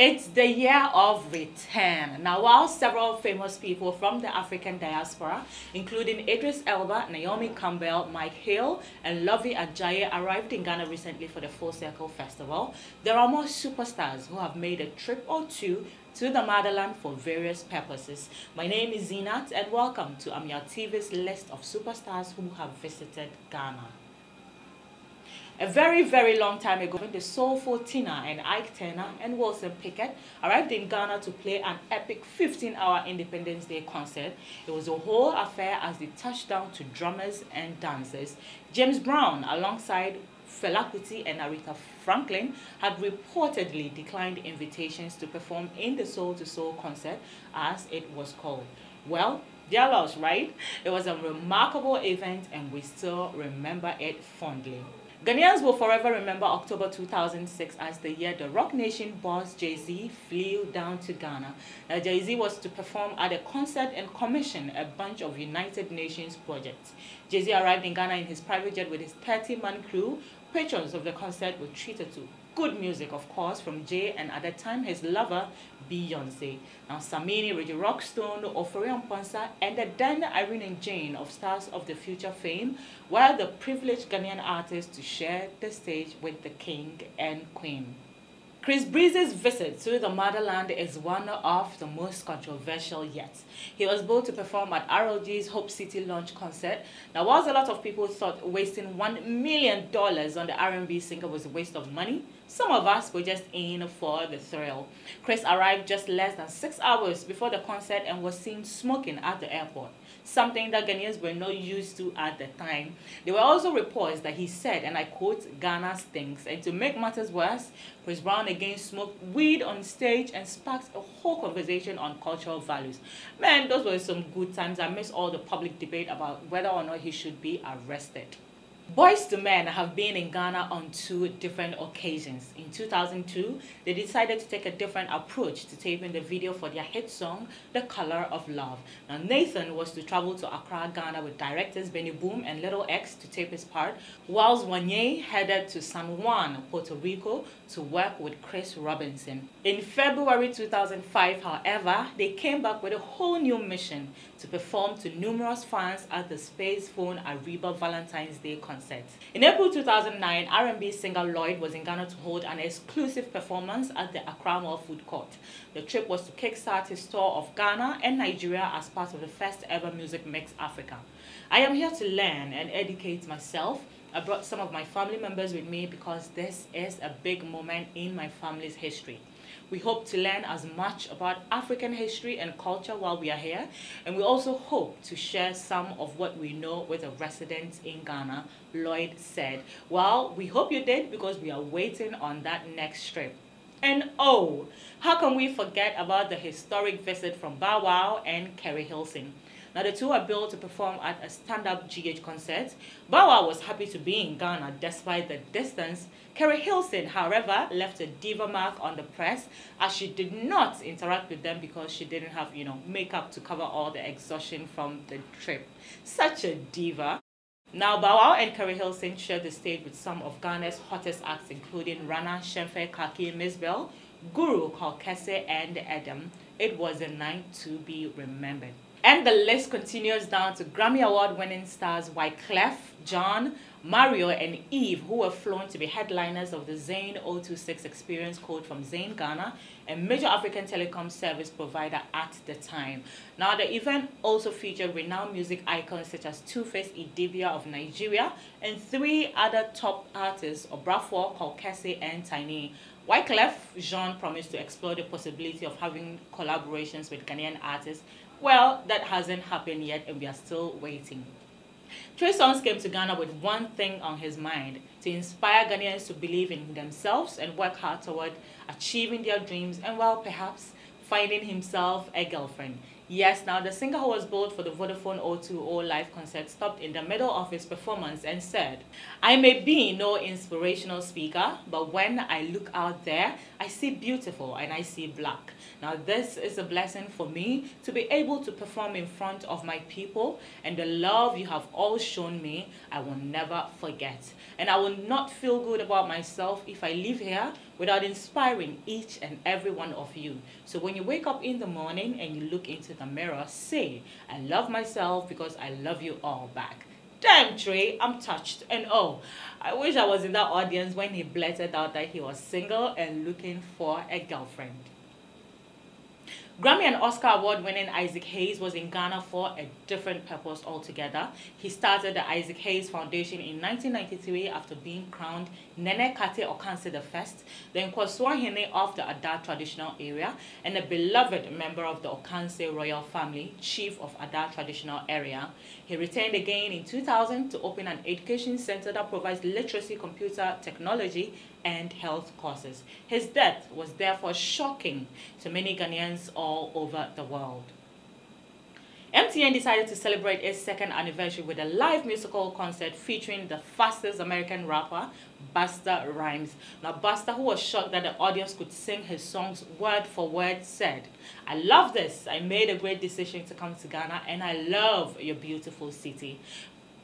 It's the year of return. Now, while several famous people from the African diaspora, including Idris Elba, Naomi Campbell, Mike Hill, and Lovey Ajayi arrived in Ghana recently for the Full Circle Festival, there are more superstars who have made a trip or two to the motherland for various purposes. My name is Zeinat and welcome to AmeyawTV's list of superstars who have visited Ghana. A very long time ago, the soulful Tina and Ike Turner and Wilson Pickett arrived in Ghana to play an epic 15-hour Independence Day concert. It was a whole affair as they touched down to drummers and dancers. James Brown, alongside Fela Kuti and Aretha Franklin, had reportedly declined invitations to perform in the Soul to Soul concert, as it was called. Well, their loss, right? It was a remarkable event and we still remember it fondly. Ghanaians will forever remember October 2006 as the year the rock nation boss Jay-Z flew down to Ghana. Now, Jay-Z was to perform at a concert and commission a bunch of United Nations projects. Jay-Z arrived in Ghana in his private jet with his 30-man crew. Patrons of the concert were treated to good music, of course, from Jay and at the time his lover, Beyoncé. Now, Samini, Reggie Rockstone, Ofori Amponsa, and the then Irene and Jane of Stars of the Future fame were the privileged Ghanaian artists to share the stage with the king and queen. Chris Breeze's visit to the motherland is one of the most controversial yet. He was booked to perform at RLG's Hope City launch concert. Now, whilst a lot of people thought wasting $1 million on the R&B singer was a waste of money, some of us were just in for the thrill. Chris arrived just less than 6 hours before the concert and was seen smoking at the airport, something that Ghanaians were not used to at the time. There were also reports that he said, and I quote, "Ghana stinks." And to make matters worse, Chris Brown again smoked weed on stage and sparked a whole conversation on cultural values. Man, those were some good times. I miss all the public debate about whether or not he should be arrested. Boyz II Men have been in Ghana on 2 different occasions. In 2002, they decided to take a different approach to taping the video for their hit song, The Color of Love. Now, Nathan was to travel to Accra, Ghana with directors Benny Boom and Little X to tape his part, whilst Wanye headed to San Juan, Puerto Rico to work with Chris Robinson. In February 2005, however, they came back with a whole new mission to perform to numerous fans at the Space Phone Ariba Valentine's Day concert. In April 2009, R&B singer Lloyd was in Ghana to hold an exclusive performance at the Accra Mall Food Court. The trip was to kickstart his tour of Ghana and Nigeria as part of the first ever Music Mix Africa. I am here to learn and educate myself. I brought some of my family members with me because this is a big moment in my family's history. We hope to learn as much about African history and culture while we are here, and we also hope to share some of what we know with a resident in Ghana, Lloyd said. Well, we hope you did because we are waiting on that next trip. And oh, how can we forget about the historic visit from Wow and Keri Hilson? Now, the two are billed to perform at a stand-up GH concert. Bow Wow was happy to be in Ghana despite the distance. Keri Hilson, however, left a diva mark on the press as she did not interact with them because she didn't have, makeup to cover all the exhaustion from the trip. Such a diva. Now, Bow Wow and Keri Hilson shared the stage with some of Ghana's hottest acts, including Rana, Shemfe, Kaki, Misbel, Guru, Kalkese, and Adam. It was a night to be remembered. And the list continues down to Grammy Award-winning stars Wyclef, John, Mario, and Eve, who were flown to be headliners of the Zain 026 Experience Code from Zain Ghana, a major African telecom service provider at the time. Now, the event also featured renowned music icons such as Two-Face Idibia of Nigeria and 3 other top artists, Obrafour, Kalkese, and Tiny. Wyclef Jean promised to explore the possibility of having collaborations with Ghanaian artists. Well, that hasn't happened yet and we are still waiting. Trey Songz came to Ghana with one thing on his mind: to inspire Ghanaians to believe in themselves and work hard toward achieving their dreams and, well, perhaps finding himself a girlfriend. Yes, now the singer who was billed for the Vodafone 020 live concert stopped in the middle of his performance and said, "I may be no inspirational speaker, but when I look out there, I see beautiful and I see black. Now this is a blessing for me to be able to perform in front of my people, and the love you have all shown me, I will never forget. And I will not feel good about myself if I leave here without inspiring each and every one of you. So when you wake up in the morning and you look into the mirror, say, I love myself because I love you all back. Damn, Trey, I'm touched. And oh, I wish I was in that audience when he blurted out that he was single and looking for a girlfriend. Grammy and Oscar award-winning Isaac Hayes was in Ghana for a different purpose altogether. He started the Isaac Hayes Foundation in 1993 after being crowned Nene Kate Okanse I, the Nkwaswahine of the Ada traditional area, and a beloved member of the Okanse royal family, chief of Ada traditional area. He returned again in 2000 to open an education center that provides literacy, computer technology, and health courses. His death was therefore shocking to many Ghanaians all over the world. MTN decided to celebrate its second anniversary with a live musical concert featuring the fastest American rapper, Busta Rhymes. Now Busta, who was shocked that the audience could sing his songs word for word, said, I love this. I made a great decision to come to Ghana and I love your beautiful city.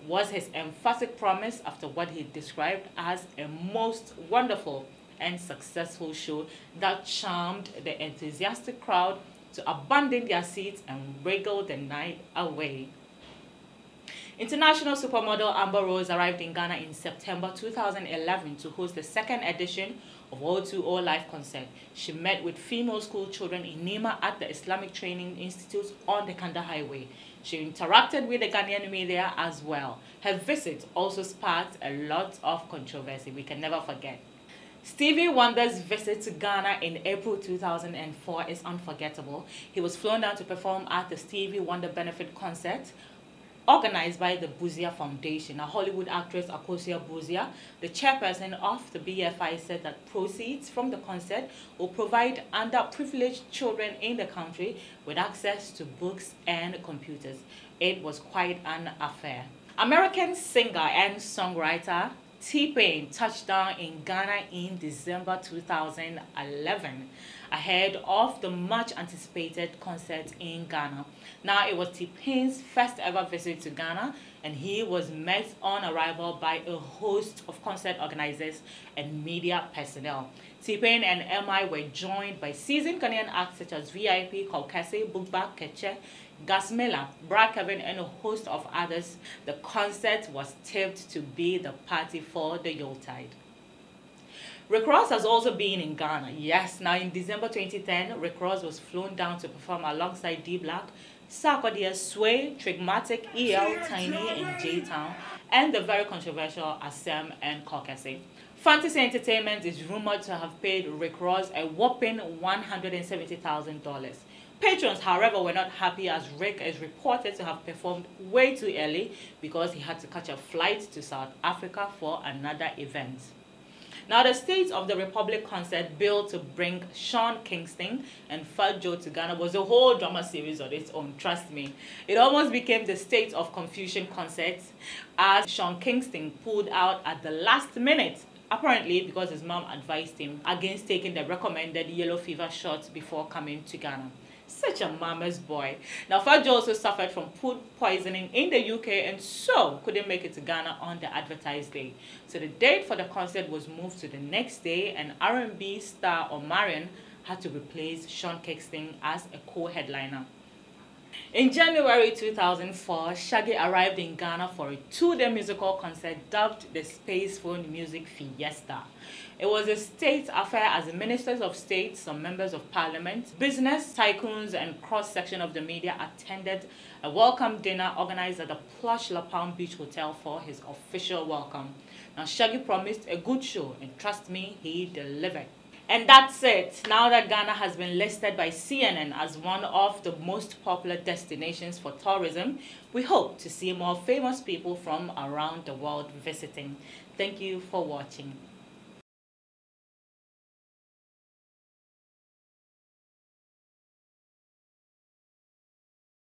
Was his emphatic promise after what he described as a most wonderful and successful show that charmed the enthusiastic crowd to abandon their seats and wriggle the night away. International supermodel Amber Rose arrived in Ghana in September 2011 to host the second edition of O2O Live concert. She met with female school children in Nima at the Islamic Training Institute on the Kanda Highway. She interacted with the Ghanaian media as well. Her visit also sparked a lot of controversy we can never forget. Stevie Wonder's visit to Ghana in April 2004 is unforgettable. He was flown down to perform at the Stevie Wonder benefit concert organized by the Buzia Foundation. A Hollywood actress, Akosia Buzia, the chairperson of the BFI, said that proceeds from the concert will provide underprivileged children in the country with access to books and computers. It was quite an affair. American singer and songwriter T-Pain touched down in Ghana in December 2011 ahead of the much anticipated concert in Ghana. Now, it was T-Pain's first ever visit to Ghana, and he was met on arrival by a host of concert organizers and media personnel. T-Pain and MI were joined by seasoned Ghanaian acts such as VIP, Kaukase, Bugba, Keche, Gasmela, Brad Kevin, and a host of others. The concert was tipped to be the party for the Yuletide. Rick Ross has also been in Ghana. Yes, now in December 2010, Rick Ross was flown down to perform alongside D-Black, Sarkodie, Sway, Trigmatic, EL, Tiny, and J-Town, and the very controversial Asem and Kaukase. Fantasy Entertainment is rumored to have paid Rick Ross a whopping $170,000. Patrons, however, were not happy as Rick is reported to have performed way too early because he had to catch a flight to South Africa for another event. Now, the State of the Republic concert billed to bring Sean Kingston and Fat Joe to Ghana was a whole drama series on its own, trust me. It almost became the State of Confusion concert as Sean Kingston pulled out at the last minute, apparently because his mom advised him against taking the recommended yellow fever shot before coming to Ghana. Such a mama's boy. Now, Fat Joe also suffered from food poisoning in the UK and so couldn't make it to Ghana on the advertised day. So the date for the concert was moved to the next day, and R&B star Omarion had to replace Sean Kingston as a co-headliner. In January 2004, Shaggy arrived in Ghana for a two-day musical concert dubbed the Space Phone Music Fiesta. It was a state affair as the ministers of state, some members of parliament, business tycoons, and cross-section of the media attended a welcome dinner organized at the plush La Palm Beach Hotel for his official welcome. Now, Shaggy promised a good show, and trust me, he delivered. And that's it. Now that Ghana has been listed by CNN as one of the most popular destinations for tourism, we hope to see more famous people from around the world visiting. Thank you for watching.